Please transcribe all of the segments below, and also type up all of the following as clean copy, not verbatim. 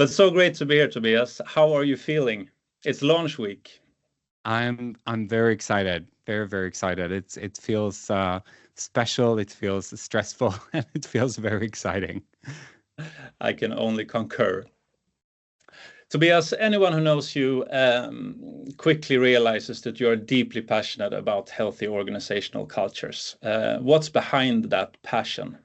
But so great to be here, Tobias. How are you feeling? It's launch week. I'm very excited, very excited. It feels special, it feels stressful, and it feels very exciting. I can only concur. Tobias, anyone who knows you quickly realizes that you are deeply passionate about healthy organizational cultures. What's behind that passion?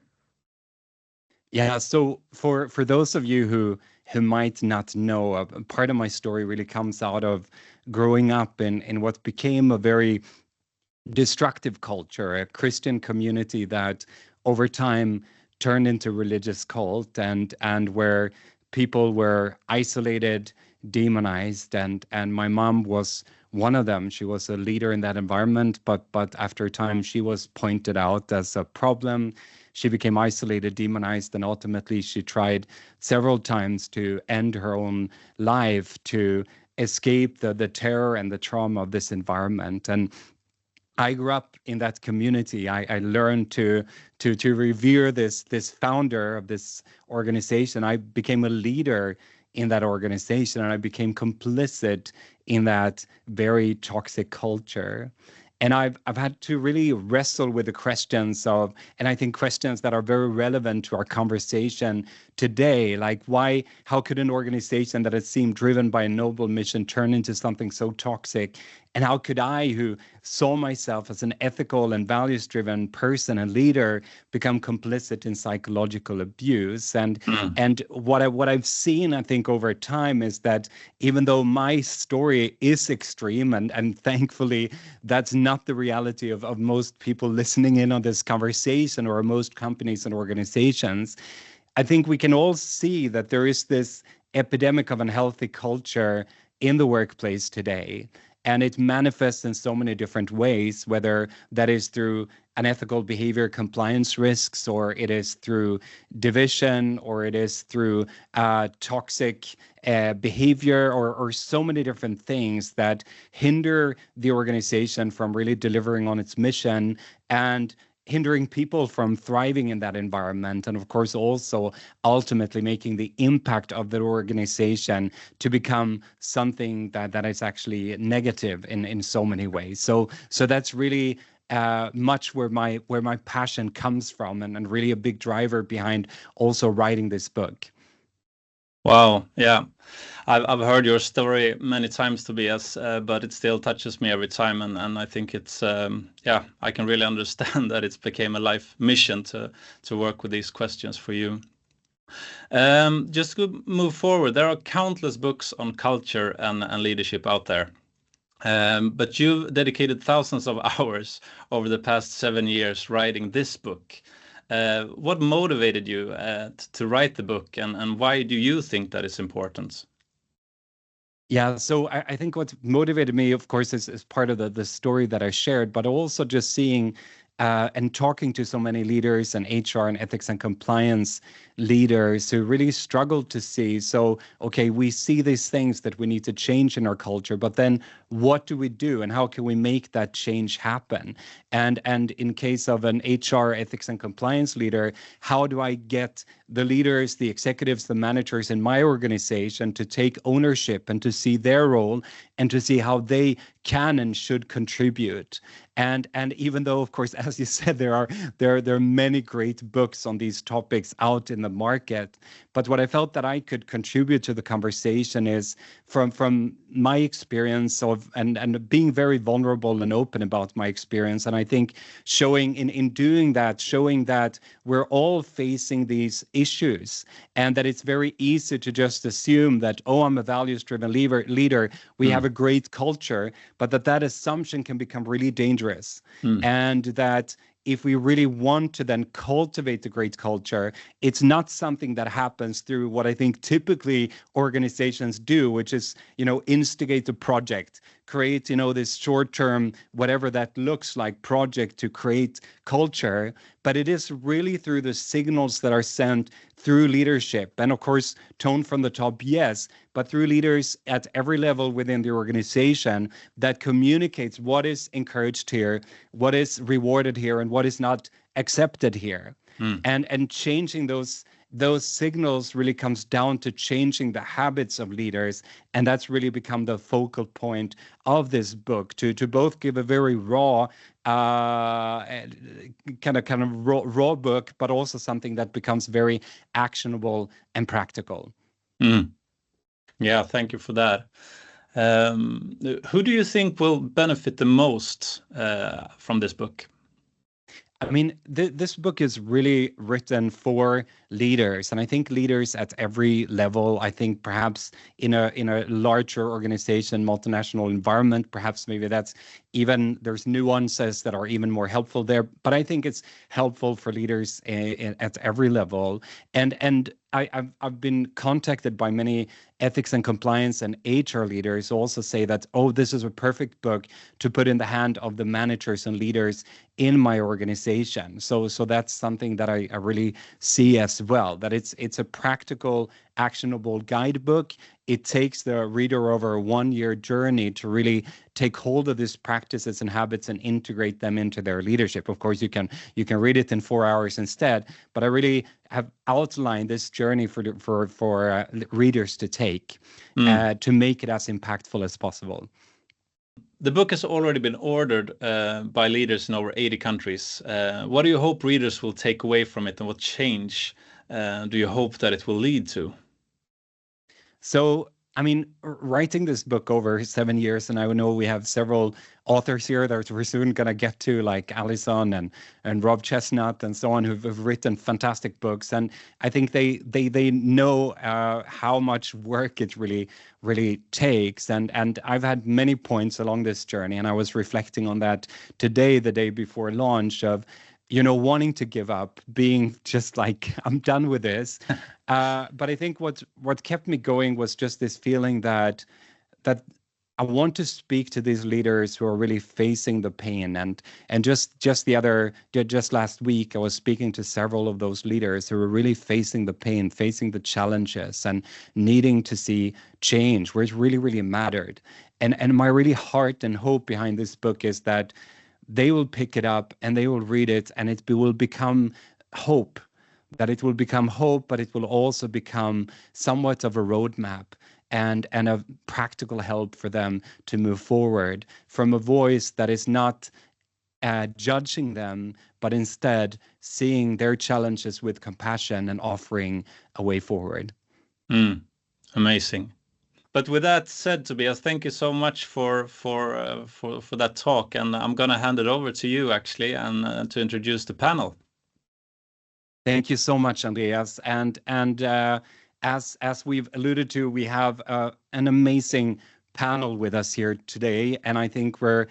Yeah, so for those of you who might not know, part of my story really comes out of growing up in what became a very destructive culture, a Christian community that over time turned into religious cult, and where people were isolated, demonized, and my mom was one of them. She was a leader in that environment, but after a time she was pointed out as a problem. She became isolated, demonized, and ultimately she tried several times to end her own life to escape the terror and the trauma of this environment. And I grew up in that community. I learned to revere this founder of this organization. I became a leader in that organization, and I became complicit in that very toxic culture. And I've had to really wrestle with the questions of, and I think questions that are very relevant to our conversation today, like how could an organization that had seemed driven by a noble mission turn into something so toxic? And how could I, who saw myself as an ethical and values-driven person and leader, become complicit in psychological abuse? And what I've seen, I think, over time is that even though my story is extreme, and thankfully that's not the reality of most people listening in on this conversation or most companies and organizations, I think we can all see that there is this epidemic of unhealthy culture in the workplace today. And it manifests in so many different ways, whether that is through unethical behavior compliance risks, or it is through division, or it is through toxic behavior, or so many different things that hinder the organization from really delivering on its mission and hindering people from thriving in that environment, and of course also ultimately making the impact of the organization to become something that is actually negative in so many ways. So that's really much where my passion comes from, and really a big driver behind also writing this book. Wow, yeah. I've heard your story many times, Tobias, but it still touches me every time, and I think it's I can really understand that it's became a life mission to work with these questions for you. Just to move forward, there are countless books on culture and leadership out there. But you've dedicated thousands of hours over the past 7 years writing this book. What motivated you to write the book, and why do you think that is important? Yeah, so I think what motivated me, of course, is part of the story that I shared, but also just seeing and talking to so many leaders and HR and ethics and compliance leaders who really struggle to see. So, okay, we see these things that we need to change in our culture, but then what do we do, and how can we make that change happen? And in case of an HR ethics and compliance leader, how do I get the leaders, the executives, the managers in my organization to take ownership and to see their role and to see how they can and should contribute? And even though, of course, as you said, there are many great books on these topics out in the market, but what I felt that I could contribute to the conversation is from my experience of and being very vulnerable and open about my experience. And I think showing in doing that, showing that we're all facing these issues, and that it's very easy to just assume that, oh, I'm a values-driven leader, we have a great culture, but that assumption can become really dangerous. And that if we really want to then cultivate the great culture, it's not something that happens through what I think typically organizations do, which is, instigate a project, create, this short-term, whatever that looks like, project to create culture. But it is really through the signals that are sent through leadership. And of course, tone from the top, yes, but through leaders at every level within the organization that communicates what is encouraged here, what is rewarded here, and what is not accepted here. And changing those those signals really comes down to changing the habits of leaders, and that's really become the focal point of this book, to both give a very raw raw book, but also something that becomes very actionable and practical. Yeah, thank you for that. Who do you think will benefit the most from this book? I mean, this book is really written for leaders, and I think leaders at every level. I think perhaps in a larger organization, multinational environment, perhaps maybe that's even there's nuances that are even more helpful there. But I think it's helpful for leaders at every level. And I've been contacted by many ethics and compliance and HR leaders who also say that, oh, this is a perfect book to put in the hand of the managers and leaders in my organization. So that's something that I really see as well, that it's a practical, actionable guidebook. It takes the reader over a 1-year journey to really take hold of these practices and habits and integrate them into their leadership. Of course, you can read it in 4 hours instead, but I really have outlined this journey for readers to take to make it as impactful as possible. The book has already been ordered by leaders in over 80 countries. What do you hope readers will take away from it, and what change do you hope that it will lead to? So, I mean, writing this book over 7 years, and I know we have several authors here that we're soon going to get to, like Alison and Rob Chesnut and so on, who've written fantastic books. And I think they know how much work it really takes. And I've had many points along this journey, and I was reflecting on that today, the day before launch, of wanting to give up, being just like, I'm done with this. But I think what kept me going was just this feeling that I want to speak to these leaders who are really facing the pain. And just last week, I was speaking to several of those leaders who were really facing the pain, facing the challenges, and needing to see change where it really, really mattered. And my really heart and hope behind this book is that they will pick it up and they will read it, and it will become hope. That it will become hope, but it will also become somewhat of a roadmap and a practical help for them to move forward from a voice that is not judging them, but instead seeing their challenges with compassion and offering a way forward. Amazing. But with that said, Tobias, thank you so much for that talk, and I'm going to hand it over to you actually, and to introduce the panel. Thank you so much, Andreas. And as we've alluded to, we have an amazing panel with us here today, and I think we're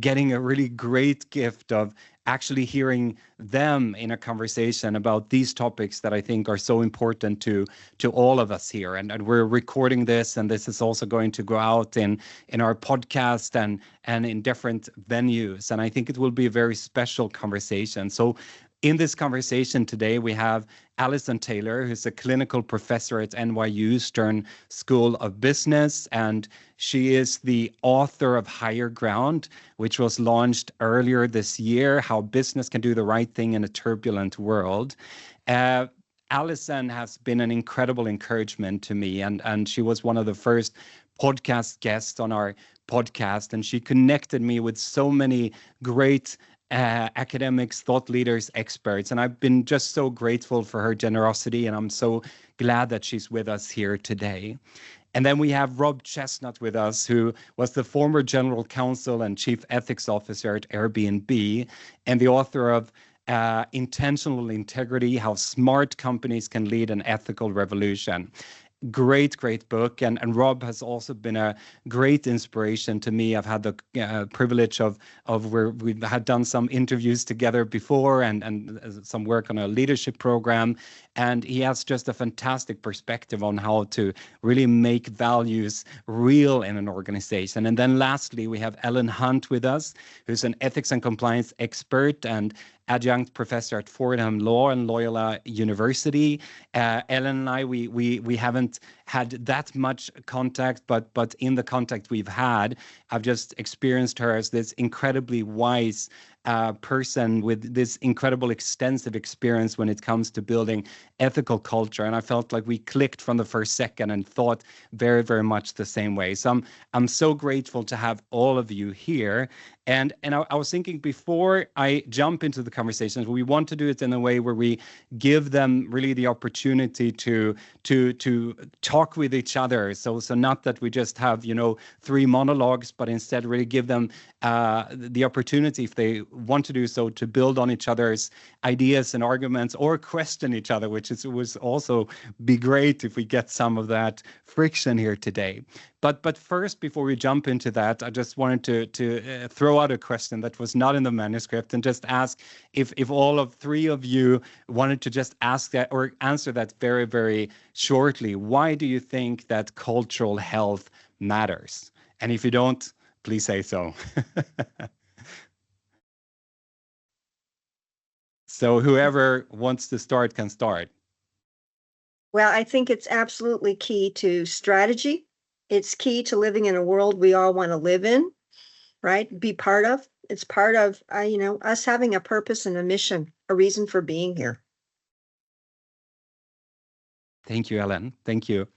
getting a really great gift of actually hearing them in a conversation about these topics that I think are so important to all of us here. And we're recording this, and this is also going to go out in our podcast and in different venues. And I think it will be a very special conversation. So in this conversation today, we have Alison Taylor, who's a clinical professor at NYU Stern School of Business, and she is the author of Higher Ground, which was launched earlier this year, How Business Can Do the Right Thing in a Turbulent World. Alison has been an incredible encouragement to me, and she was one of the first podcast guests on our podcast, and she connected me with so many great academics, thought leaders, experts. And I've been just so grateful for her generosity, and I'm so glad that she's with us here today. And then we have Rob Chesnut with us, who was the former general counsel and chief ethics officer at Airbnb, and the author of Intentional Integrity, How Smart Companies Can Lead an Ethical Revolution. Great book. And Rob has also been a great inspiration to me. I've had the privilege of where we've had done some interviews together before and some work on a leadership program. And he has just a fantastic perspective on how to really make values real in an organization. And then lastly, we have Ellen Hunt with us, who's an ethics and compliance expert and adjunct professor at Fordham Law and Loyola University. Ellen and I, we haven't had that much contact, but in the contact we've had, I've just experienced her as this incredibly wise person with this incredible extensive experience when it comes to building ethical culture. And I felt like we clicked from the first second and thought very, very much the same way. So I'm so grateful to have all of you here. And I was thinking, before I jump into the conversations, we want to do it in a way where we give them really the opportunity to talk with each other. So not that we just have, 3 monologues, but instead really give them the opportunity, if they want to do so, to build on each other's ideas and arguments, or question each other, which was also be great if we get some of that friction here today. But first, before we jump into that, I just wanted to throw out a question that was not in the manuscript, and just ask if all 3 of you wanted to just ask that or answer that very, very shortly. Why do you think that cultural health matters? And if you don't, please say so. So whoever wants to start can start. Well, I think it's absolutely key to strategy. It's key to living in a world we all want to live in, right? Be part of. It's part of, us having a purpose and a mission, a reason for being here. Thank you, Ellen. Thank you.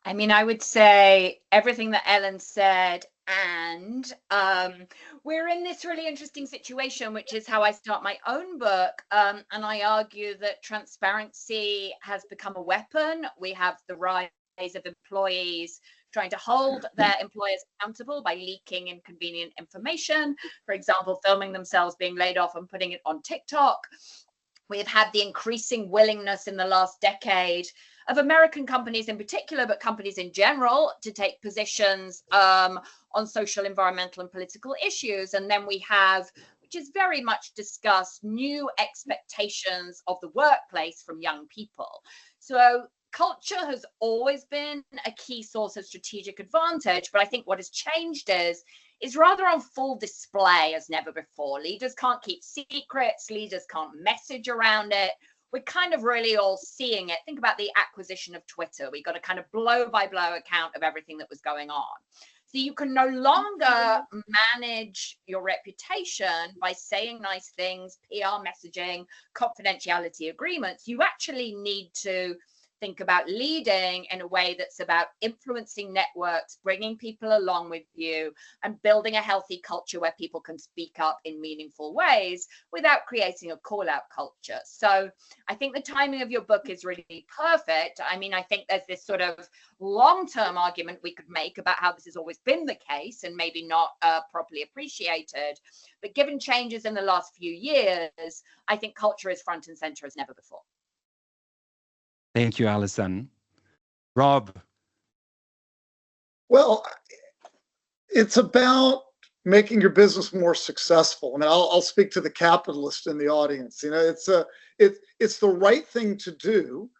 I mean, I would say everything that Ellen said, and we're in this really interesting situation, which is how I start my own book. And I argue that transparency has become a weapon. We have the rise of employees trying to hold their employers accountable by leaking inconvenient information, for example, filming themselves being laid off and putting it on TikTok. We have had the increasing willingness in the last decade of American companies in particular, but companies in general, to take positions on social, environmental, and political issues. And then we have, which is very much discussed, new expectations of the workplace from young people. So culture has always been a key source of strategic advantage, but I think what has changed is rather on full display as never before. Leaders can't keep secrets, leaders can't message around it. We're kind of really all seeing it. Think about the acquisition of Twitter. We got a kind of blow-by-blow account of everything that was going on. So you can no longer manage your reputation by saying nice things, PR messaging, confidentiality agreements. You actually need to think about leading in a way that's about influencing networks, bringing people along with you, and building a healthy culture where people can speak up in meaningful ways without creating a call-out culture. So I think the timing of your book is really perfect. I mean, I think there's this sort of long-term argument we could make about how this has always been the case and maybe not properly appreciated. But given changes in the last few years, I think culture is front and center as never before. Thank you, Alison. Rob. Well, it's about making your business more successful. I mean, I'll speak to the capitalist in the audience. It's the right thing to do.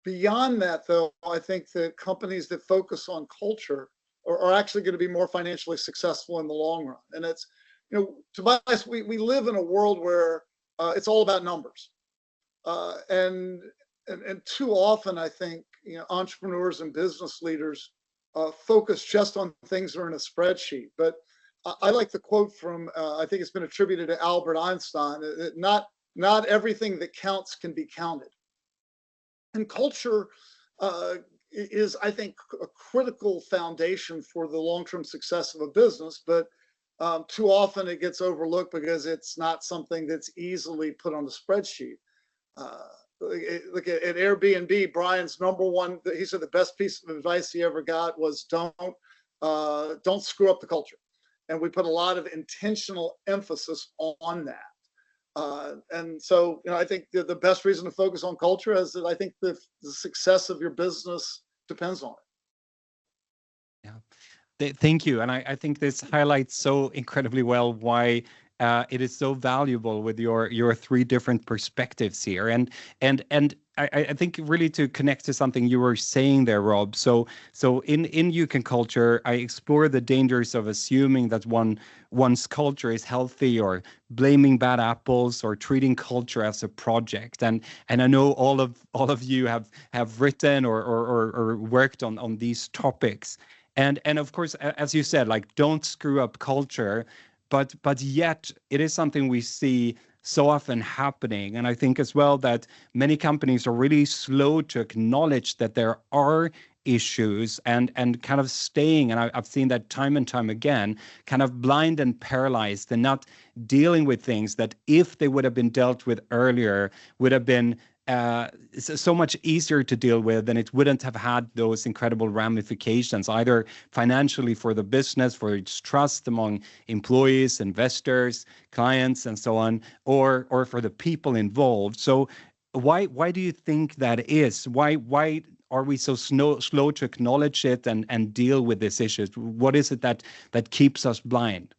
Beyond that, though, I think that companies that focus on culture are actually going to be more financially successful in the long run. And it's, Tobias, we live in a world where it's all about numbers. And too often, I think, entrepreneurs and business leaders focus just on things that are in a spreadsheet. But I like the quote from, I think it's been attributed to Albert Einstein, that not everything that counts can be counted. And culture is, I think, a critical foundation for the long-term success of a business. But too often it gets overlooked because it's not something that's easily put on a spreadsheet. Look at Airbnb, Brian's number one, he said the best piece of advice he ever got was don't screw up the culture. And we put a lot of intentional emphasis on that. And so, I think the best reason to focus on culture is that I think the success of your business depends on it. Yeah, thank you. And I think this highlights so incredibly well why it is so valuable with your 3 different perspectives here. And I think really to connect to something you were saying there, Rob. So in You Can Culture, I explore the dangers of assuming that one's culture is healthy, or blaming bad apples, or treating culture as a project. And I know all of you have written or worked on these topics. And of course, as you said, like, don't screw up culture. but yet it is something we see so often happening. And I think as well that many companies are really slow to acknowledge that there are issues and kind of staying, and I've seen that time and time again, kind of blind and paralyzed and not dealing with things that if they would have been dealt with earlier would have been so much easier to deal with, and it wouldn't have had those incredible ramifications, either financially for the business, for its trust among employees, investors, clients, and so on, or for the people involved. So why do you think that is? Why are we so slow to acknowledge it and deal with these issues? What is it that keeps us blind?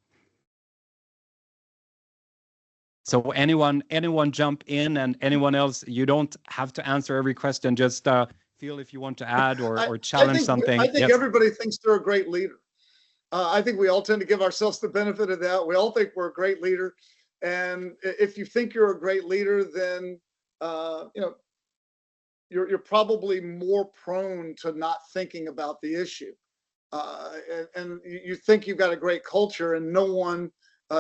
So anyone jump in, and anyone else, you don't have to answer every question. Just feel if you want to add or challenge something. I think everybody thinks they're a great leader. I think we all tend to give ourselves the benefit of that. We all think we're a great leader. And if you think you're a great leader, then you're probably more prone to not thinking about the issue. And you think you've got a great culture, and no one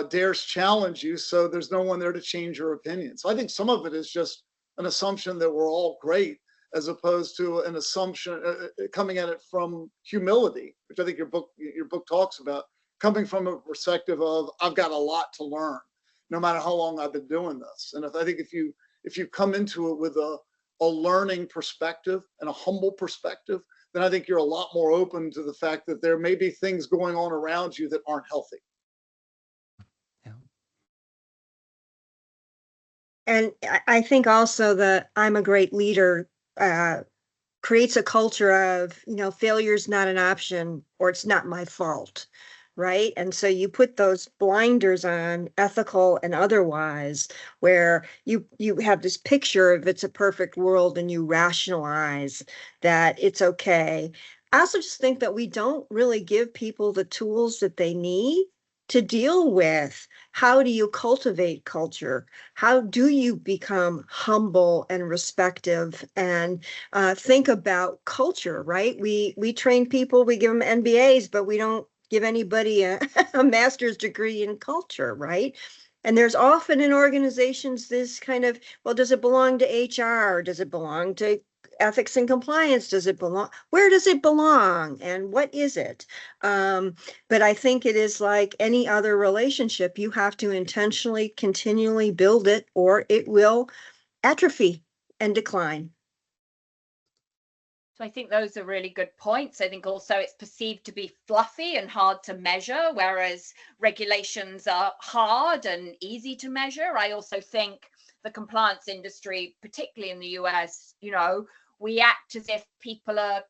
dares challenge you, so there's no one there to change your opinion. So I think some of it is just an assumption that we're all great, as opposed to an assumption coming at it from humility, which I think your book talks about, coming from a perspective of I've got a lot to learn, no matter how long I've been doing this. And I think if you come into it with a learning perspective and a humble perspective, then I think you're a lot more open to the fact that there may be things going on around you that aren't healthy. And I think also that I'm a great leader creates a culture of, failure's not an option, or it's not my fault, right? And so you put those blinders on, ethical and otherwise, where you have this picture of it's a perfect world and you rationalize that it's okay. I also just think that we don't really give people the tools that they need to deal with how do you cultivate culture? How do you become humble and respectful and think about culture, right? We train people, we give them MBAs, but we don't give anybody a master's degree in culture, right? And there's often in organizations this kind of, well, does it belong to HR? Does it belong to ethics and compliance? Does it belong? Where does it belong? And what is it? But I think it is like any other relationship. You have to intentionally, continually build it, or it will atrophy and decline. So I think those are really good points. I think also it's perceived to be fluffy and hard to measure, whereas regulations are hard and easy to measure. I also think the compliance industry, particularly in the US, we act as if people are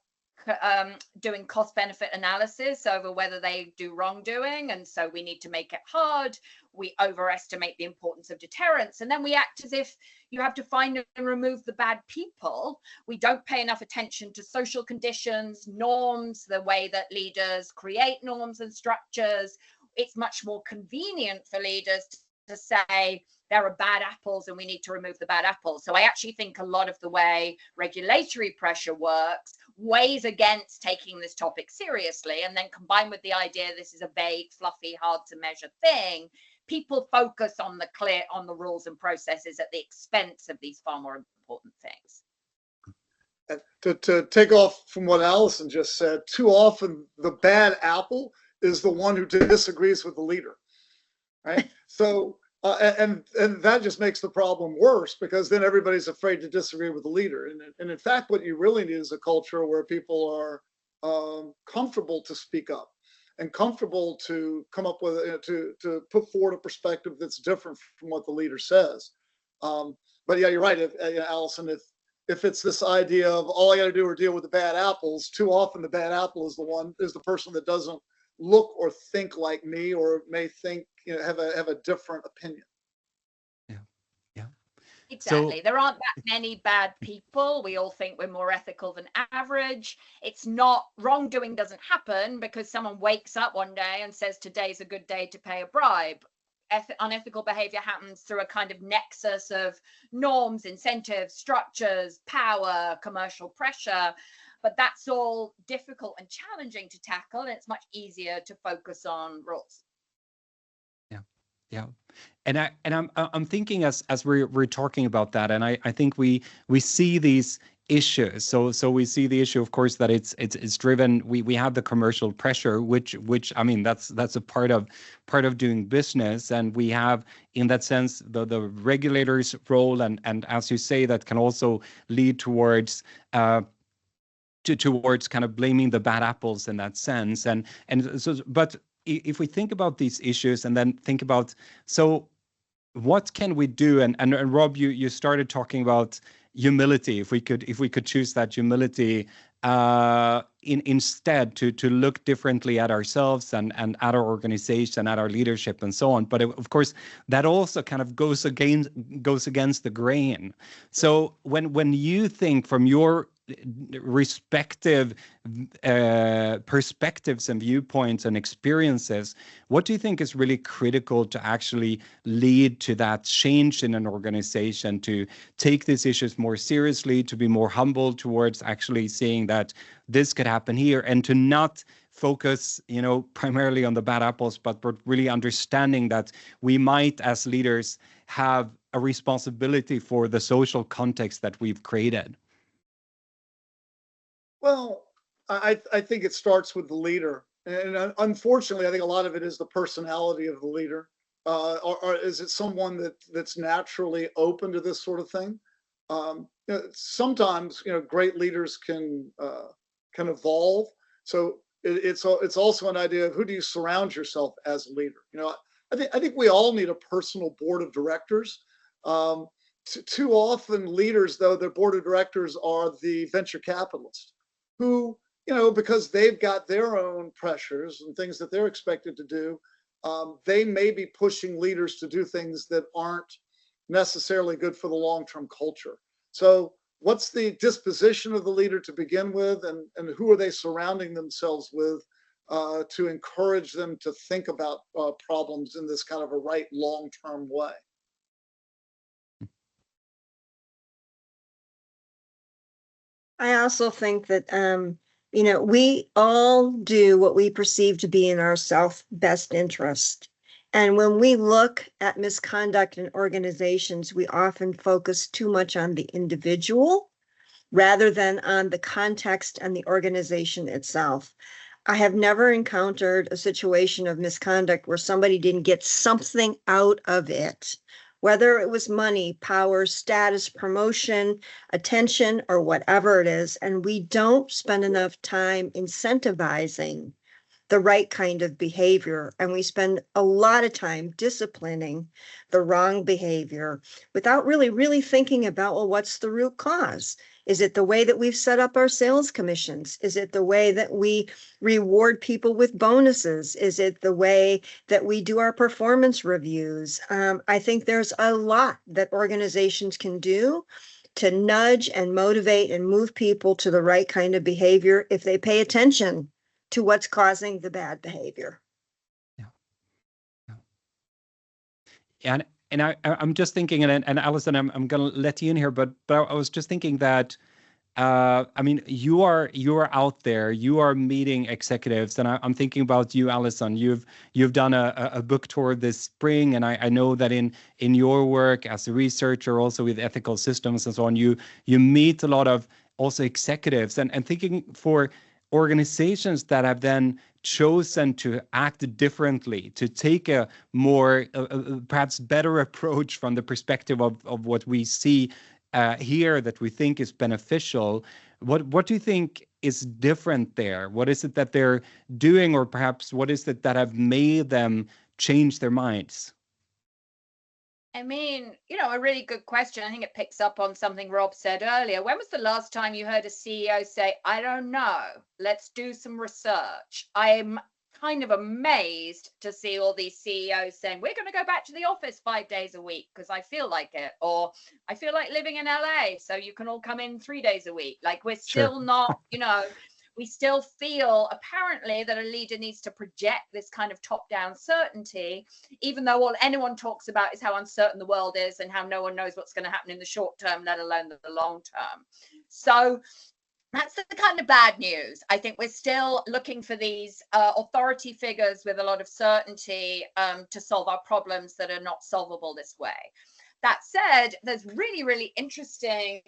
doing cost benefit analysis over whether they do wrongdoing, and so we need to make it hard. We overestimate the importance of deterrence, and then we act as if you have to find and remove the bad people. We don't pay enough attention to social conditions, norms, the way that leaders create norms and structures. It's much more convenient for leaders to say there are bad apples and we need to remove the bad apples. So I actually think a lot of the way regulatory pressure works weighs against taking this topic seriously, and then combined with the idea this is a vague, fluffy, hard to measure thing, people focus on the rules and processes at the expense of these far more important things. To take off from what Alison just said, too often the bad apple is the one who disagrees with the leader, right? So and that just makes the problem worse, because then everybody's afraid to disagree with the leader. And in fact, what you really need is a culture where people are comfortable to speak up and comfortable to come up with to put forward a perspective that's different from what the leader says. But yeah, you're right, Alison. If it's this idea of all I got to do is deal with the bad apples, too often the bad apple is the person that doesn't look or think like me, or may think, have a different opinion. Yeah. Exactly. So, there aren't that many bad people. We all think we're more ethical than average. It's not, wrongdoing doesn't happen because someone wakes up one day and says today's a good day to pay a bribe. Unethical behavior happens through a kind of nexus of norms, incentives, structures, power, commercial pressure. But that's all difficult and challenging to tackle, and it's much easier to focus on rules. Yeah. Yeah. And I'm thinking as we're talking about that, and I think we see these issues. So we see the issue, of course, that it's driven. We have the commercial pressure, which I mean that's a part of doing business, and we have in that sense the regulators' role, and as you say, that can also lead towards towards kind of blaming the bad apples in that sense, and so but if we think about these issues and then think about so what can we do? And Rob, you started talking about humility. If we could choose that humility instead to look differently at ourselves and at our organization, at our leadership, and so on. But of course, that also kind of goes against the grain. So when you think from your respective perspectives and viewpoints and experiences, what do you think is really critical to actually lead to that change in an organization, to take these issues more seriously, to be more humble towards actually seeing that this could happen here, and to not focus, primarily on the bad apples, but really understanding that we might, as leaders, have a responsibility for the social context that we've created? Well, I think it starts with the leader. And unfortunately, I think a lot of it is the personality of the leader. Or is it someone that's naturally open to this sort of thing? Sometimes, great leaders can evolve. So it's also an idea of who do you surround yourself as a leader? I think we all need a personal board of directors. Too often leaders, though, their board of directors are the venture capitalists who, because they've got their own pressures and things that they're expected to do, they may be pushing leaders to do things that aren't necessarily good for the long-term culture. So what's the disposition of the leader to begin with, and who are they surrounding themselves with to encourage them to think about problems in this kind of a right long-term way? I also think that, we all do what we perceive to be in our self-best interest. And when we look at misconduct in organizations, we often focus too much on the individual rather than on the context and the organization itself. I have never encountered a situation of misconduct where somebody didn't get something out of it, whether it was money, power, status, promotion, attention, or whatever it is. And we don't spend enough time incentivizing the right kind of behavior. And we spend a lot of time disciplining the wrong behavior without really thinking about, well, what's the root cause? Is it the way that we've set up our sales commissions? Is it the way that we reward people with bonuses? Is it the way that we do our performance reviews? I think there's a lot that organizations can do to nudge and motivate and move people to the right kind of behavior if they pay attention to what's causing the bad behavior. Yeah. And I'm just thinking, and Alison, I'm going to let you in here, but I was just thinking that, I mean, you are out there, you are meeting executives, and I'm thinking about you, Alison. You've done a book tour this spring, and I know that in your work as a researcher, also with ethical systems and so on, you meet a lot of also executives, and thinking for organizations that have then chosen to act differently, to take a more perhaps better approach from the perspective of what we see here that we think is beneficial. What do you think is different there? What is it that they're doing, or perhaps what is it that have made them change their minds? I mean, a really good question. I think it picks up on something Rob said earlier. When was the last time you heard a CEO say, I don't know, let's do some research? I'm kind of amazed to see all these CEOs saying, we're going to go back to the office 5 days a week because I feel like it, or I feel like living in LA, so you can all come in 3 days a week. Like, we're still not, we still feel apparently that a leader needs to project this kind of top-down certainty, even though all anyone talks about is how uncertain the world is and how no one knows what's going to happen in the short term, let alone the long term. So That's the kind of bad news. I think we're still looking for these authority figures with a lot of certainty to solve our problems that are not solvable this way. That said, there's really, really interesting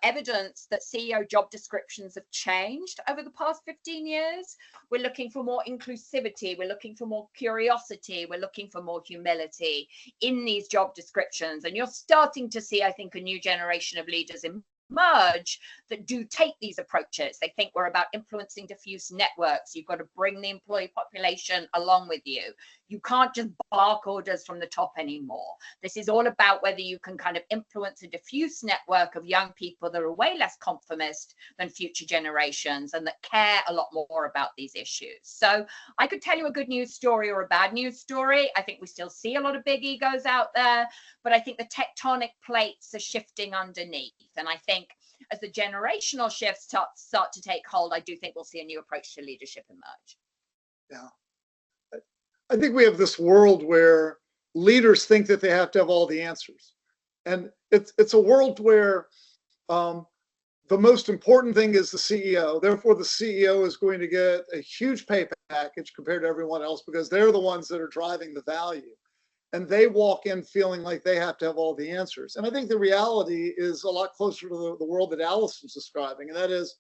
evidence that CEO job descriptions have changed over the past 15 years. We're looking for more inclusivity. We're looking for more curiosity. We're looking for more humility in these job descriptions. And you're starting to see, I think, a new generation of leaders emerge that do take these approaches. They think we're about influencing diffuse networks. You've got to bring the employee population along with you. You can't just bark orders from the top anymore. This is all about whether you can kind of influence a diffuse network of young people that are way less conformist than future generations and that care a lot more about these issues. So I could tell you a good news story or a bad news story. I think we still see a lot of big egos out there, but I think the tectonic plates are shifting underneath. And I think as the generational shifts start to take hold, I do think we'll see a new approach to leadership emerge. Yeah. I think we have this world where leaders think that they have to have all the answers. And it's a world where the most important thing is the CEO. Therefore, the CEO is going to get a huge pay package compared to everyone else because they're the ones that are driving the value. And they walk in feeling like they have to have all the answers. And I think the reality is a lot closer to the world that Alison's describing. And that is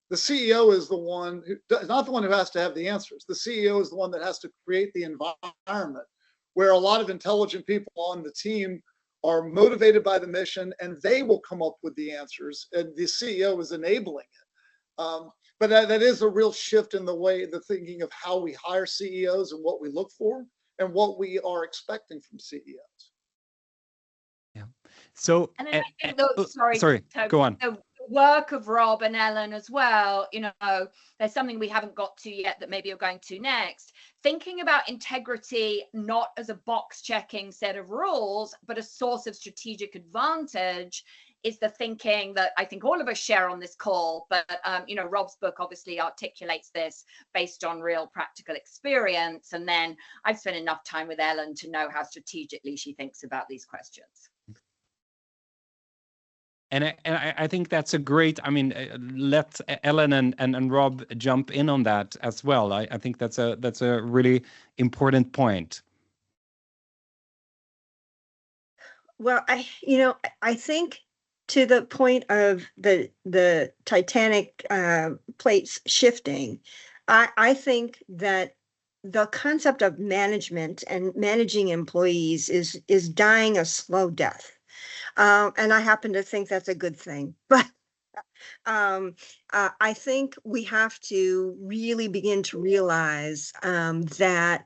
the CEO is the one who, not the one who has to have the answers. The CEO is the one that has to create the environment where a lot of intelligent people on the team are motivated by the mission and they will come up with the answers. And the CEO is enabling it. But that is a real shift in the thinking of how we hire CEOs and what we look for and what we are expecting from CEOs. Yeah. So, and then I think sorry, go on. The work of Rob and Ellen as well, you know, there's something we haven't got to yet that maybe you're going to next. Thinking about integrity not as a box checking set of rules, but a source of strategic advantage is the thinking that I think all of us share on this call. But, you know, Rob's book obviously articulates this based on real practical experience. And then I've spent enough time with Ellen to know how strategically she thinks about these questions. And I think that's a great, I mean, let Ellen and Rob jump in on that as well. I think that's a really important point. Well, I think to the point of the Titanic plates shifting, I think that the concept of management and managing employees is dying a slow death. And I happen to think that's a good thing. But I think we have to really begin to realize that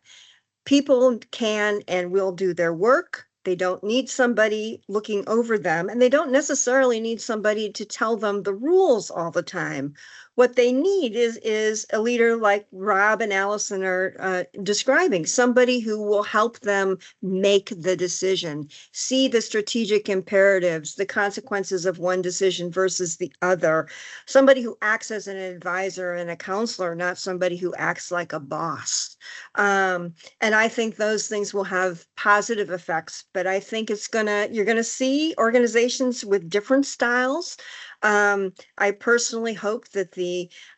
people can and will do their work. They don't need somebody looking over them, and they don't necessarily need somebody to tell them the rules all the time. What they need is a leader like Rob and Alison are describing, somebody who will help them make the decision, see the strategic imperatives, the consequences of one decision versus the other, somebody who acts as an advisor and a counselor, not somebody who acts like a boss. And I think those things will have positive effects, but I think you're gonna see organizations with different styles. I personally hope that the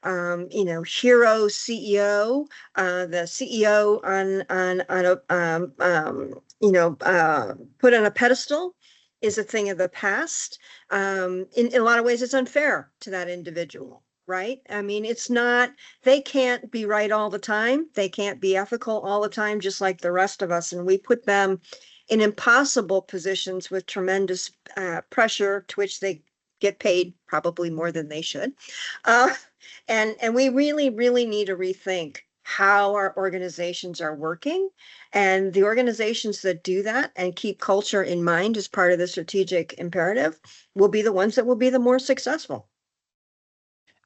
hero CEO, the CEO put on a pedestal is a thing of the past. In a lot of ways, it's unfair to that individual. Right? I mean, they can't be right all the time. They can't be ethical all the time, just like the rest of us. And we put them in impossible positions with tremendous pressure, to which they get paid probably more than they should. And we really, really need to rethink how our organizations are working. And the organizations that do that and keep culture in mind as part of the strategic imperative will be the ones that will be the more successful.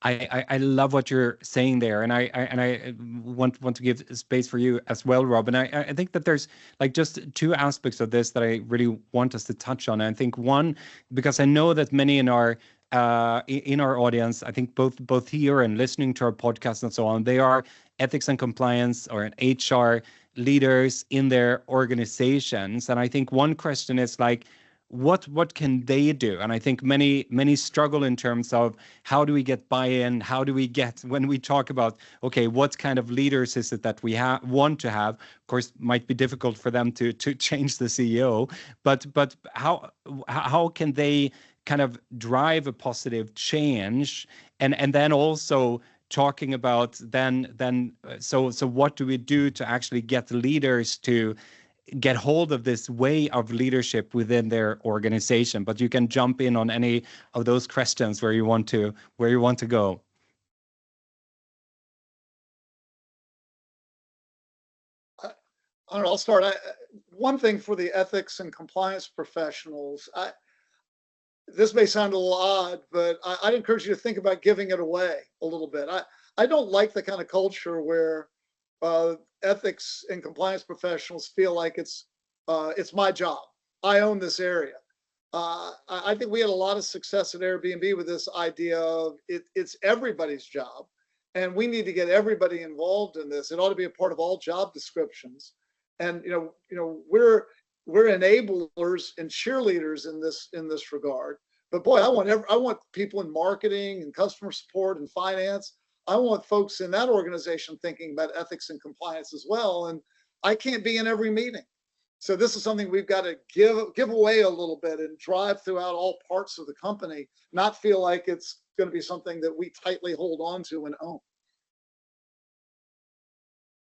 I love what you're saying there, and I want to give space for you as well, Rob. And I think that there's like just two aspects of this that I really want us to touch on. And I think one, because I know that many in our audience, I think both here and listening to our podcast and so on, they are ethics and compliance or HR leaders in their organizations. And I think one question is like, what can they do? And I think many struggle in terms of how do we get buy-in? How do we get, when we talk about, okay, what kind of leaders is it that we want to have? Of course, might be difficult for them to change the CEO, but how can they kind of drive a positive change? And then also talking about so what do we do to actually get leaders to get hold of this way of leadership within their organization? But you can jump in on any of those questions where you want to go. I don't know, I'll start. One thing for the ethics and compliance professionals, this may sound a little odd, but I'd encourage you to think about giving it away a little bit. I don't like the kind of culture where ethics and compliance professionals feel like it's my job. I own this area. I think we had a lot of success at Airbnb with this idea of it's everybody's job, and we need to get everybody involved in this. It ought to be a part of all job descriptions. And we're enablers and cheerleaders in this regard. But boy, I want people in marketing and customer support and finance. I want folks in that organization thinking about ethics and compliance as well. And I can't be in every meeting. So this is something we've got to give away a little bit and drive throughout all parts of the company, not feel like it's going to be something that we tightly hold on to and own.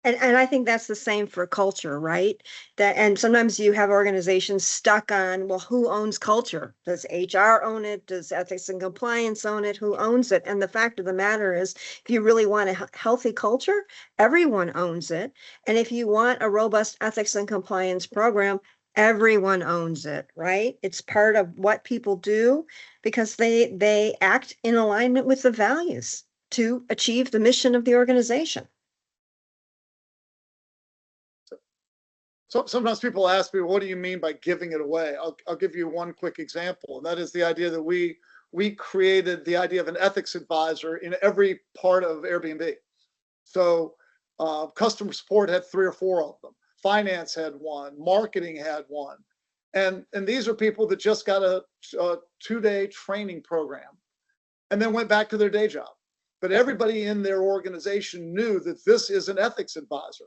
And I think that's the same for culture, right? And sometimes you have organizations stuck on, well, who owns culture? Does HR own it? Does ethics and compliance own it? Who owns it? And the fact of the matter is, if you really want a healthy culture, everyone owns it. And if you want a robust ethics and compliance program, everyone owns it, right? It's part of what people do because they act in alignment with the values to achieve the mission of the organization. So sometimes people ask me, what do you mean by giving it away? I'll give you one quick example, and that is the idea that we created the idea of an ethics advisor in every part of Airbnb. So customer support had 3 or 4 of them. Finance had one. Marketing had one. And these are people that just got a 2-day training program and then went back to their day job. But everybody in their organization knew that this is an ethics advisor.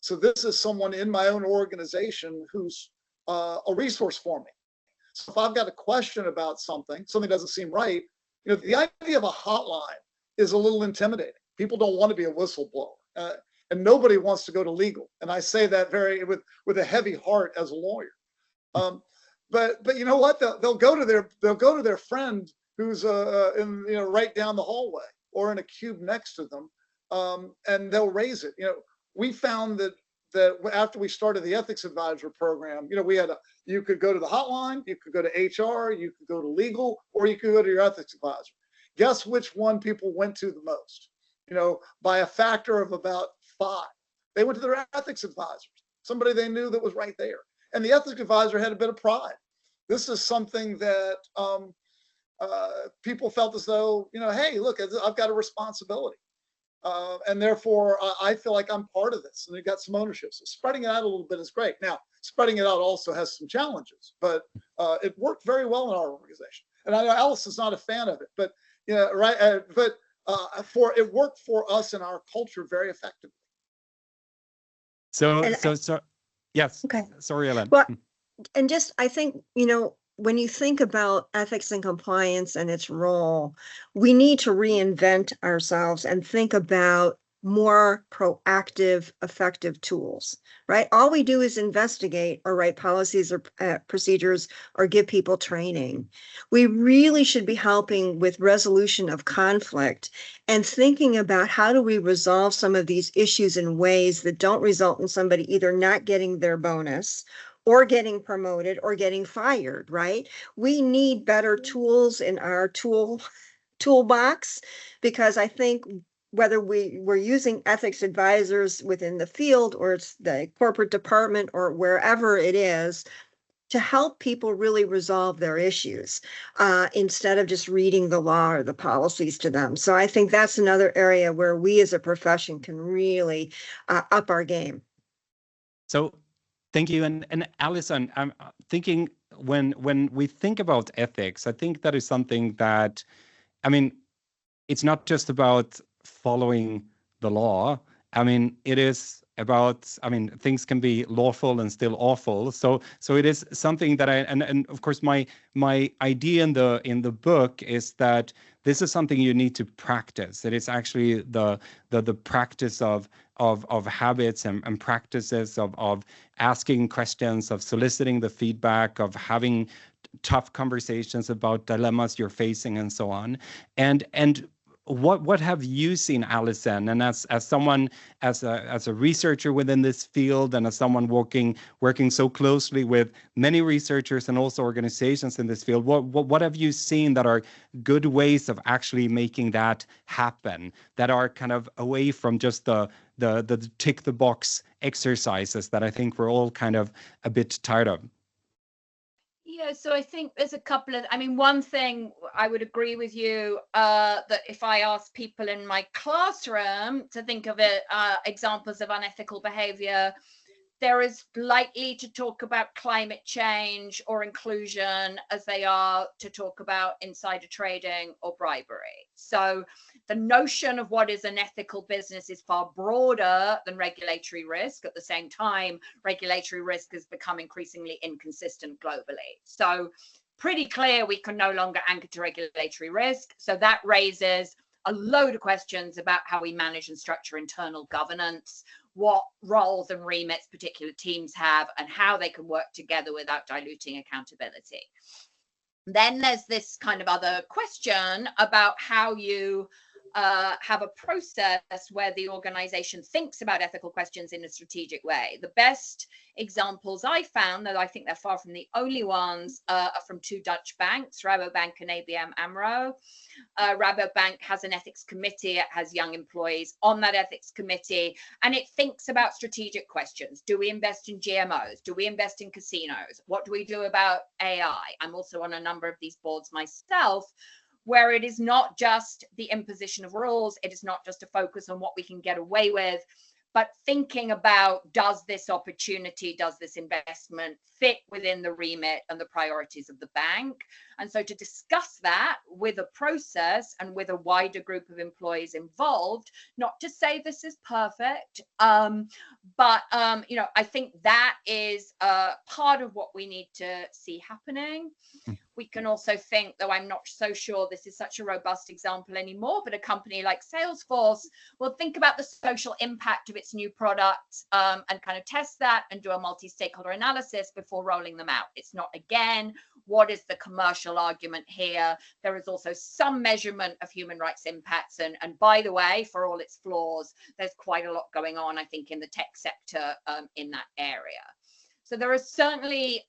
So this is someone in my own organization who's a resource for me. So if I've got a question about something doesn't seem right, the idea of a hotline is a little intimidating. People don't want to be a whistleblower, and nobody wants to go to legal. And I say that with a heavy heart as a lawyer. But you know what? They'll go to their friend who's right down the hallway or in a cube next to them, and they'll raise it. We found that after we started the ethics advisor program, you could go to the hotline, you could go to HR, you could go to legal, or you could go to your ethics advisor. Guess which one people went to the most? By a factor of about 5. They went to their ethics advisors, somebody they knew that was right there. And the ethics advisor had a bit of pride. This is something that people felt as though, hey, look, I've got a responsibility. And therefore, I feel like I'm part of this, and they got some ownership. So spreading it out a little bit is great. Now, spreading it out also has some challenges, but it worked very well in our organization. And I know Alison's not a fan of it, but right. It worked for us and our culture very effectively. So yes. Okay. Sorry, Ellen. Well, and just I think when you think about ethics and compliance and its role, we need to reinvent ourselves and think about more proactive, effective tools, right? All we do is investigate or write policies or procedures or give people training. We really should be helping with resolution of conflict and thinking about how do we resolve some of these issues in ways that don't result in somebody either not getting their bonus or getting promoted or getting fired, right? We need better tools in our toolbox, because I think whether we're using ethics advisors within the field or it's the corporate department or wherever it is, to help people really resolve their issues instead of just reading the law or the policies to them. So I think that's another area where we as a profession can really up our game. So thank you. And Alison, I'm thinking when we think about ethics, I think that is something that, I mean, it's not just about following the law. I mean, it is about, I mean, things can be lawful and still awful. So it is something that and of course my idea in the book is that this is something you need to practice. It is actually the practice of habits and practices of asking questions, of soliciting the feedback, of having tough conversations about dilemmas you're facing and so on. And what have you seen, Alison? And as someone, as a researcher within this field, and as someone working so closely with many researchers and also organizations in this field, what have you seen that are good ways of actually making that happen, that are kind of away from just the tick the box exercises that I think we're all kind of a bit tired of? Yeah, so I think there's a couple of, I mean, one thing I would agree with you that if I ask people in my classroom to think of it, examples of unethical behavior, they're as likely to talk about climate change or inclusion as they are to talk about insider trading or bribery. So the notion of what is an ethical business is far broader than regulatory risk. At the same time, regulatory risk has become increasingly inconsistent globally. So pretty clear we can no longer anchor to regulatory risk. So that raises a load of questions about how we manage and structure internal governance, what roles and remits particular teams have, and how they can work together without diluting accountability. Then there's this kind of other question about how you have a process where the organization thinks about ethical questions in a strategic way. The best examples I found, though I think they're far from the only ones, are from two Dutch banks, Rabobank and ABN AMRO. Rabobank has an ethics committee. It has young employees on that ethics committee, and it thinks about strategic questions. Do we invest in GMOs? Do we invest in casinos? What do we do about AI? I'm also on a number of these boards myself, where it is not just the imposition of rules, it is not just a focus on what we can get away with, but thinking about, does this opportunity, does this investment fit within the remit and the priorities of the bank? And so to discuss that with a process and with a wider group of employees involved, not to say this is perfect, but I think that is part of what we need to see happening. We can also think, though I'm not so sure this is such a robust example anymore, but a company like Salesforce will think about the social impact of its new products and kind of test that and do a multi-stakeholder analysis before rolling them out. It's not, again, what is the commercial argument here? There is also some measurement of human rights impacts. And by the way, for all its flaws, there's quite a lot going on, I think, in the tech sector in that area. So there are certainly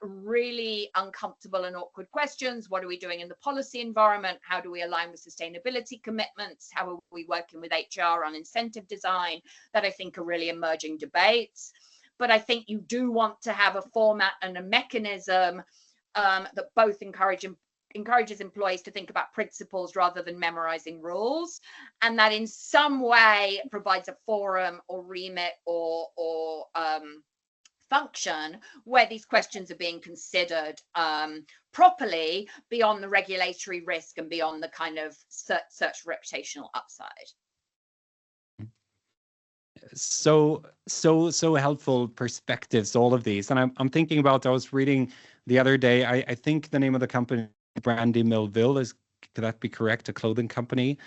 really uncomfortable and awkward questions. What are we doing in the policy environment? How do we align with sustainability commitments? How are we working with HR on incentive design? That I think are really emerging debates. But I think you do want to have a format and a mechanism that both encourages employees to think about principles rather than memorizing rules, and that in some way provides a forum or remit or function where these questions are being considered properly beyond the regulatory risk and beyond the kind of search reputational upside. So helpful perspectives, all of these. And I'm thinking about, I was reading the other day, I think the name of the company, Brandy Melville, is, could that be correct? A clothing company.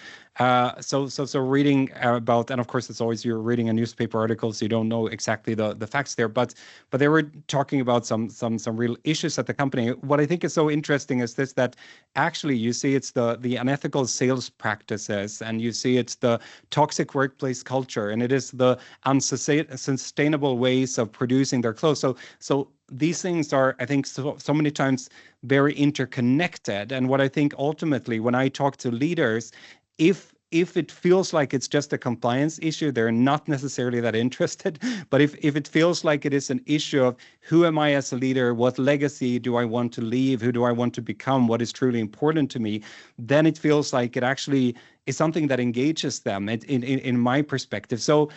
So reading about, and of course it's always, you're reading a newspaper article, so you don't know exactly the facts there, but they were talking about some real issues at the company. What I think is so interesting is this, that actually you see it's the unethical sales practices, and you see it's the toxic workplace culture, and it is the unsustainable ways of producing their clothes. So these things are, I think, so many times very interconnected. And what I think ultimately, when I talk to leaders, if it feels like it's just a compliance issue, they're not necessarily that interested. But if it feels like it is an issue of who am I as a leader, what legacy do I want to leave, who do I want to become, what is truly important to me, then it feels like it actually is something that engages them in my perspective. So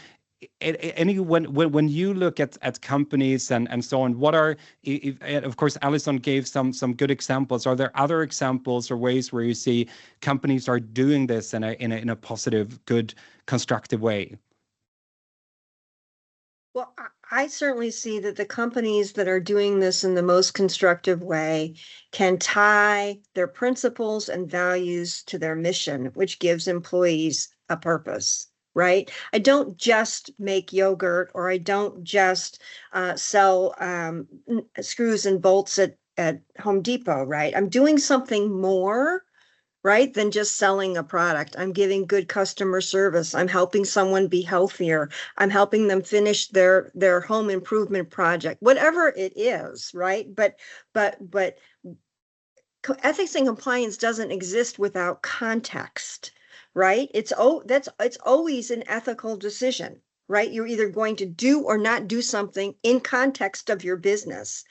when you look at companies and so on, what are, of course, Alison gave some good examples. Are there other examples or ways where you see companies are doing this in a positive, good, constructive way? Well, I certainly see that the companies that are doing this in the most constructive way can tie their principles and values to their mission, which gives employees a purpose, right? I don't just make yogurt, or I don't just sell screws and bolts at Home Depot, right? I'm doing something more, right, than just selling a product. I'm giving good customer service. I'm helping someone be healthier. I'm helping them finish their home improvement project, whatever it is, right? But ethics and compliance doesn't exist without context, right? It's always an ethical decision, right? You're either going to do or not do something in context of your business.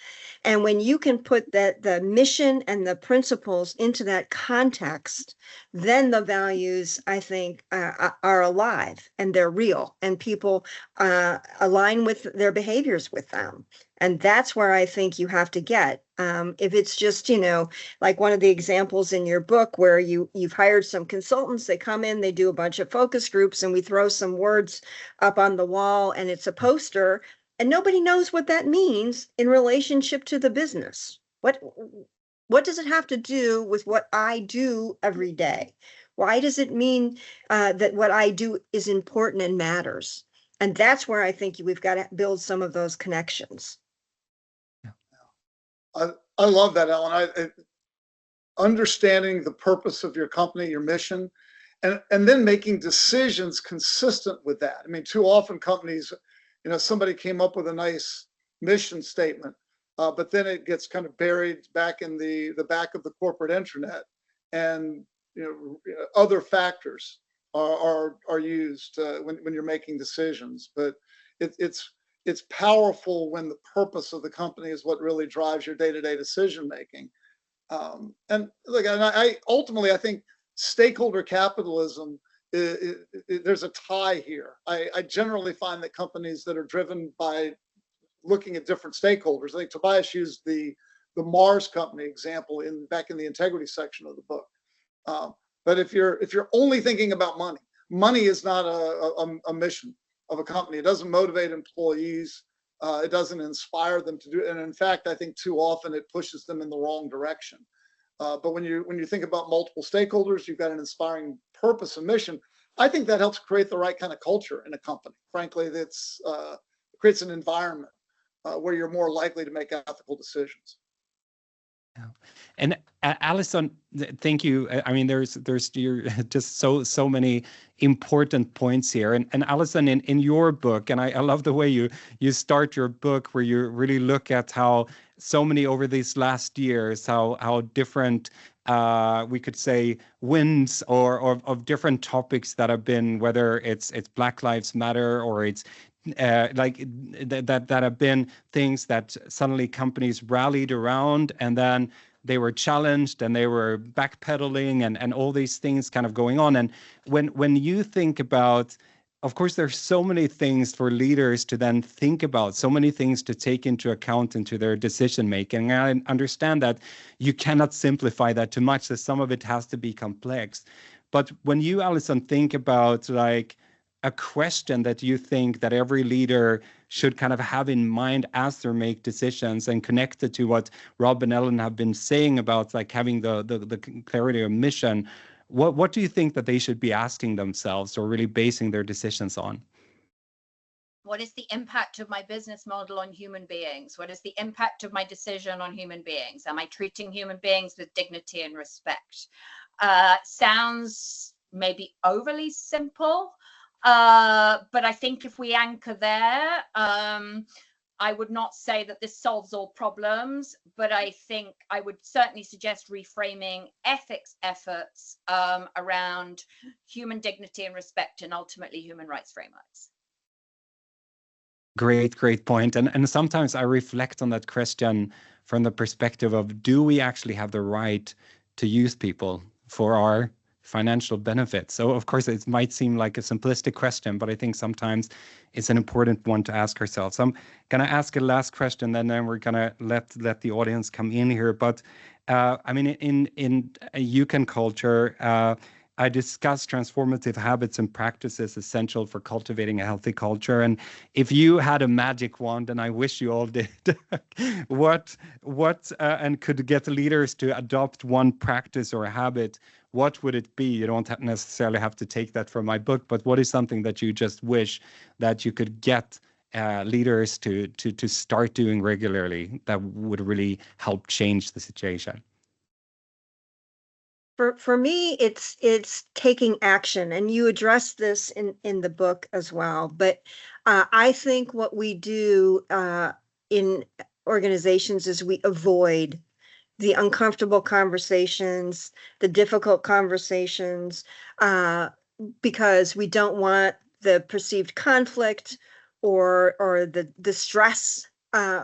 And when you can put the mission and the principles into that context, then the values, I think, are alive and they're real, and people align with their behaviors with them. And that's where I think you have to get. If it's just, like one of the examples in your book where you've hired some consultants, they come in, they do a bunch of focus groups, and we throw some words up on the wall, and it's a poster, and nobody knows what that means in relationship to the business. What does it have to do with what I do every day? Why does it mean that what I do is important and matters? And that's where I think we've got to build some of those connections. I love that, Ellen. Understanding the purpose of your company, your mission, and then making decisions consistent with that. I mean, too often companies, somebody came up with a nice mission statement, but then it gets kind of buried back in the back of the corporate intranet, and other factors are used when you're making decisions. But it's powerful when the purpose of the company is what really drives your day-to-day decision making. And look, I ultimately think stakeholder capitalism, there's a tie here. I generally find that companies that are driven by looking at different stakeholders, I think Tobias used the Mars company example back in the integrity section of the book. But if you're only thinking about money is not a mission of a company. It doesn't motivate employees. It doesn't inspire them to do it. And in fact, I think too often it pushes them in the wrong direction. But when you think about multiple stakeholders, you've got an inspiring purpose and mission. I think that helps create the right kind of culture in a company. Frankly, it creates an environment where you're more likely to make ethical decisions. Yeah. And Alison, thank you. I mean, there's just so many important points here. And Alison, in your book, and I love the way you start your book, where you really look at how so many over these last years, how different we could say wins or of different topics that have been, whether it's Black Lives Matter or it's that have been things that suddenly companies rallied around, and then they were challenged and they were backpedaling and all these things kind of going on. And when you think about, of course, there's so many things for leaders to then think about, so many things to take into account into their decision making. And I understand that you cannot simplify that too much, that some of it has to be complex. But when you, Alison, think about like a question that you think that every leader should kind of have in mind as they make decisions, and connected to what Rob and Ellen have been saying about like having the clarity of mission, what do you think that they should be asking themselves or really basing their decisions on? What is the impact of my business model on human beings? What is the impact of my decision on human beings? Am I treating human beings with dignity and respect? Sounds maybe overly simple, but I think if we anchor there, I would not say that this solves all problems, but I think I would certainly suggest reframing ethics efforts around human dignity and respect, and ultimately human rights frameworks. Great point. And sometimes I reflect on that question from the perspective of, do we actually have the right to use people for our financial benefit? So of course it might seem like a simplistic question, but I think sometimes it's an important one to ask ourselves. So I'm gonna ask a last question, and then we're gonna let the audience come in here. But I mean, in a UCAN culture, I discuss transformative habits and practices essential for cultivating a healthy culture. And if you had a magic wand, and I wish you all did, what and could get leaders to adopt one practice or a habit, what would it be? You don't necessarily have to take that from my book, but what is something that you just wish that you could get leaders to start doing regularly that would really help change the situation? For me, it's taking action, and you address this in the book as well. But I think what we do in organizations is we avoid the uncomfortable conversations, the difficult conversations, because we don't want the perceived conflict or the stress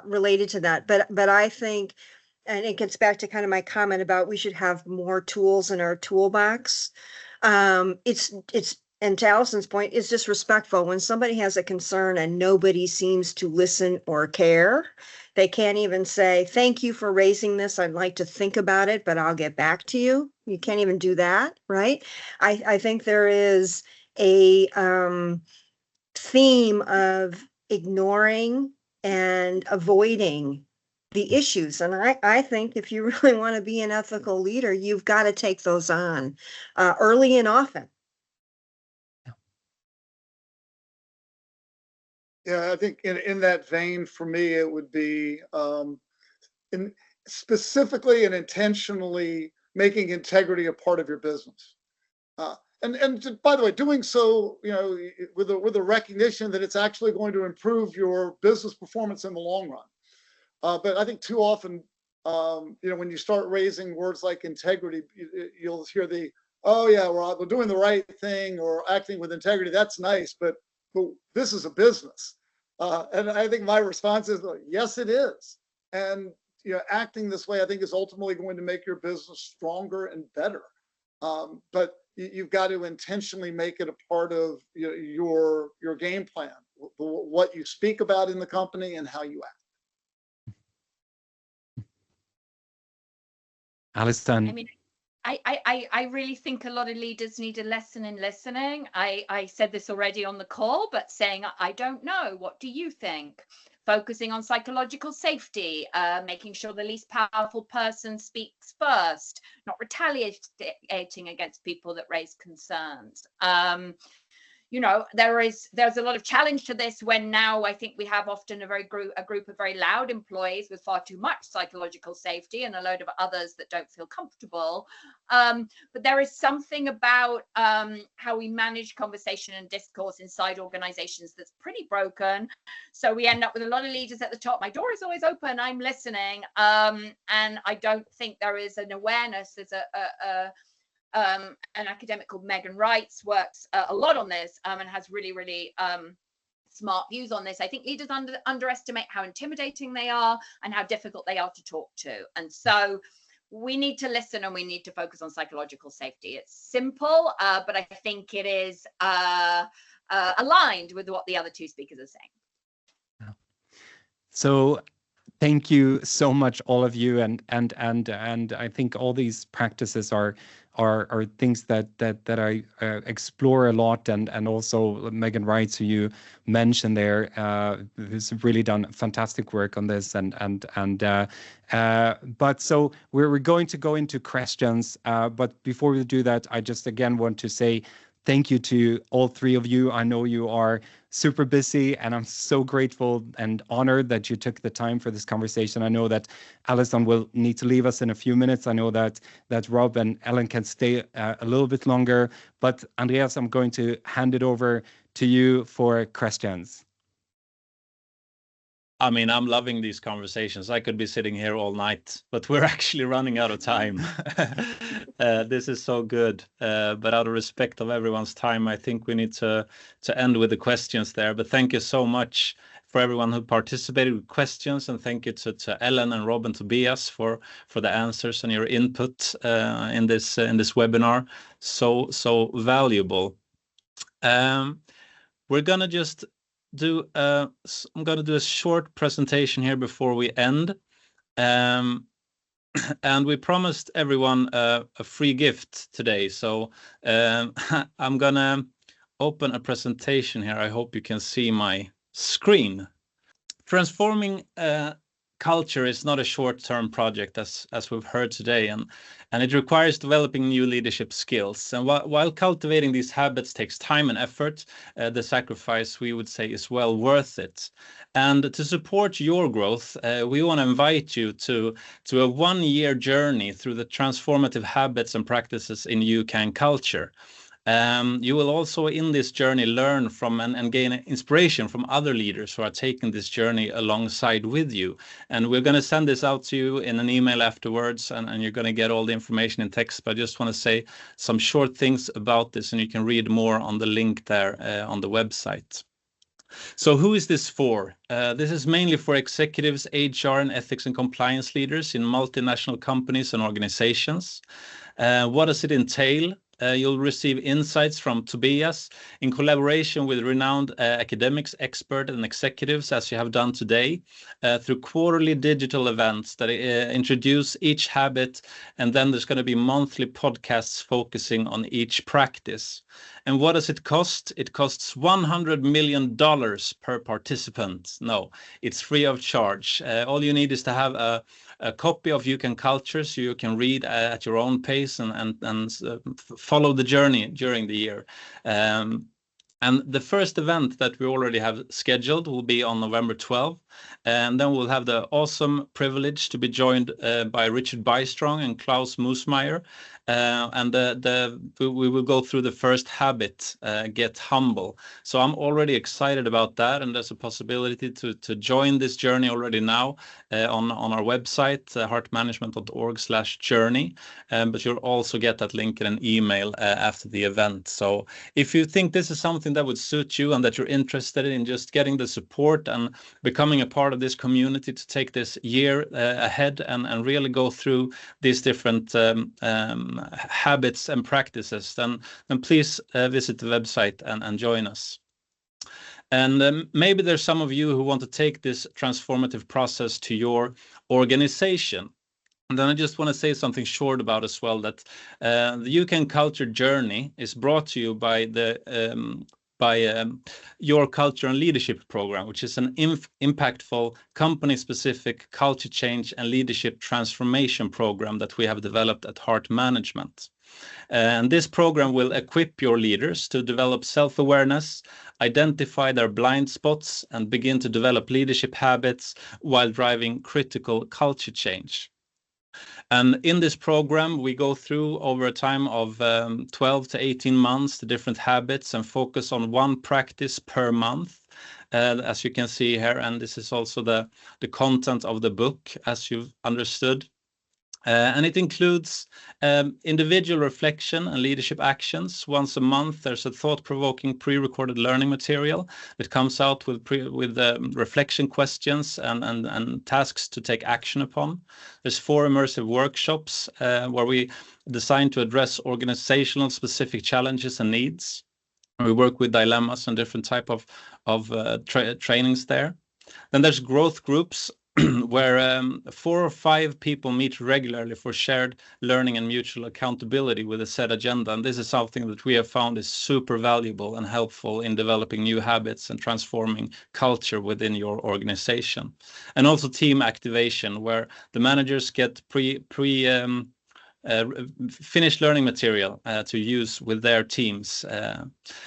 related to that. But I think, and it gets back to kind of my comment about we should have more tools in our toolbox. It's and to Alison's point, it's just respectful. When somebody has a concern and nobody seems to listen or care, they can't even say, thank you for raising this. I'd like to think about it, but I'll get back to you. You can't even do that, right? I think there is a theme of ignoring and avoiding the issues. And I think if you really want to be an ethical leader, you've got to take those on early and often. Yeah, I think in that vein, for me, it would be specifically and intentionally making integrity a part of your business. And by the way, doing so, with a recognition that it's actually going to improve your business performance in the long run. But I think too often, when you start raising words like integrity, you'll hear oh yeah, we're doing the right thing or acting with integrity. That's nice, but this is a business. And I think my response is, yes, it is. And acting this way, I think, is ultimately going to make your business stronger and better. But you've got to intentionally make it a part of your game plan, what you speak about in the company and how you act. Alison. I mean, I really think a lot of leaders need a lesson in listening. I said this already on the call, but saying, I don't know, what do you think? Focusing on psychological safety, making sure the least powerful person speaks first, not retaliating against people that raise concerns. There's a lot of challenge to this when now I think we have often a group of very loud employees with far too much psychological safety and a load of others that don't feel comfortable. But there is something about how we manage conversation and discourse inside organizations that's pretty broken. So we end up with a lot of leaders at the top. My door is always open. I'm listening. And I don't think there is an awareness. There's an academic called Megan Wrights works a lot on this and has really smart views on this. I think leaders underestimate how intimidating they are and how difficult they are to talk to. And so we need to listen and we need to focus on psychological safety. It's simple, but I think it is aligned with what the other two speakers are saying. So thank you so much, all of you, and I think all these practices are things that I explore a lot, and also Megan Wrights, who you mentioned there, who's really done fantastic work on this, but so we're going to go into questions, but before we do that, I just again want to say thank you to all three of you. I know you are super busy, and I'm so grateful and honored that you took the time for this conversation. I know that Alison will need to leave us in a few minutes. I know that Rob and Ellen can stay a little bit longer, but Andreas, I'm going to hand it over to you for questions. I mean, I'm loving these conversations. I could be sitting here all night, but we're actually running out of time. This is so good. But out of respect of everyone's time, I think we need to end with the questions there. But thank you so much for everyone who participated with questions, and thank you to Ellen and Rob and Tobias for the answers and your input in this webinar. So valuable. We're gonna just do I'm gonna do a short presentation here before we end. And we promised everyone a free gift today. So I'm gonna open a presentation here. I hope you can see my screen. Transforming culture is not a short-term project, as we've heard today, and it requires developing new leadership skills. And while cultivating these habits takes time and effort, the sacrifice, we would say, is well worth it. And to support your growth, we want to invite you to a one-year journey through the transformative habits and practices in UCAN culture. You will also in this journey learn from and gain inspiration from other leaders who are taking this journey alongside with you. And we're going to send this out to you in an email afterwards, and you're going to get all the information in text. But I just want to say some short things about this, and you can read more on the link there on the website. So who is this for? This is mainly for executives, HR, and ethics and compliance leaders in multinational companies and organizations. What does it entail? You'll receive insights from Tobias in collaboration with renowned academics, experts, and executives, as you have done today, through quarterly digital events that introduce each habit, and then there's going to be monthly podcasts focusing on each practice. And what does it cost? It costs $100 million per participant. No, it's free of charge. All you need is to have a copy of UCAN Culture, so you can read at your own pace and follow the journey during the year. And the first event that we already have scheduled will be on November 12th. And then we'll have the awesome privilege to be joined by Richard Bystrong and Klaus Moosmeyer. And we will go through the first habit, get humble. So I'm already excited about that. And there's a possibility to join this journey already now on our website, heartmanagement.org/journey. But you'll also get that link in an email after the event. So if you think this is something that would suit you and that you're interested in just getting the support and becoming a part of this community to take this year ahead and really go through these different habits and practices, then please visit the website and join us. And maybe there's some of you who want to take this transformative process to your organization. And then I just want to say something short about as well, that the UCAN Culture Journey is brought to you by Your Culture and Leadership program, which is an impactful company-specific culture change and leadership transformation program that we have developed at Heart Management. And this program will equip your leaders to develop self-awareness, identify their blind spots, and begin to develop leadership habits while driving critical culture change. And in this program, we go through over a time of 12 to 18 months the different habits and focus on one practice per month, as you can see here. And this is also the content of the book, as you've understood. And it includes individual reflection and leadership actions. Once a month, there's a thought-provoking pre-recorded learning material that comes out with reflection questions and tasks to take action upon. There's 4 immersive workshops where we designed to address organizational specific challenges and needs. We work with dilemmas and different type of trainings there. Then there's growth groups where 4 or 5 people meet regularly for shared learning and mutual accountability with a set agenda. And this is something that we have found is super valuable and helpful in developing new habits and transforming culture within your organization. And also team activation, where the managers get finished learning material to use with their teams.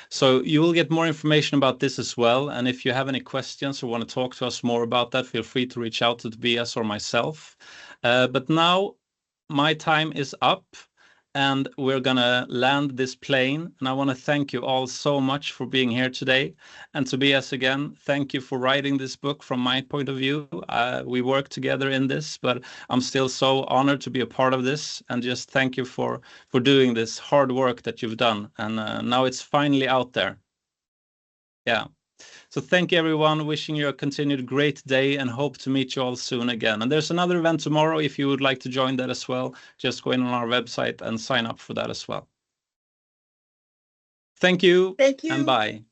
So you will get more information about this as well. And if you have any questions or want to talk to us more about that, feel free to reach out to Tobias or myself. But now my time is up and we're going to land this plane. And I want to thank you all so much for being here today. And Tobias, again, thank you for writing this book from my point of view. We work together in this, but I'm still so honored to be a part of this. And just thank you for doing this hard work that you've done. And now it's finally out there. Yeah. So thank you, everyone. Wishing you a continued great day and hope to meet you all soon again. And there's another event tomorrow. If you would like to join that as well, just go in on our website and sign up for that as well. Thank you. Thank you. And bye.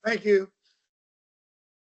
Thank you.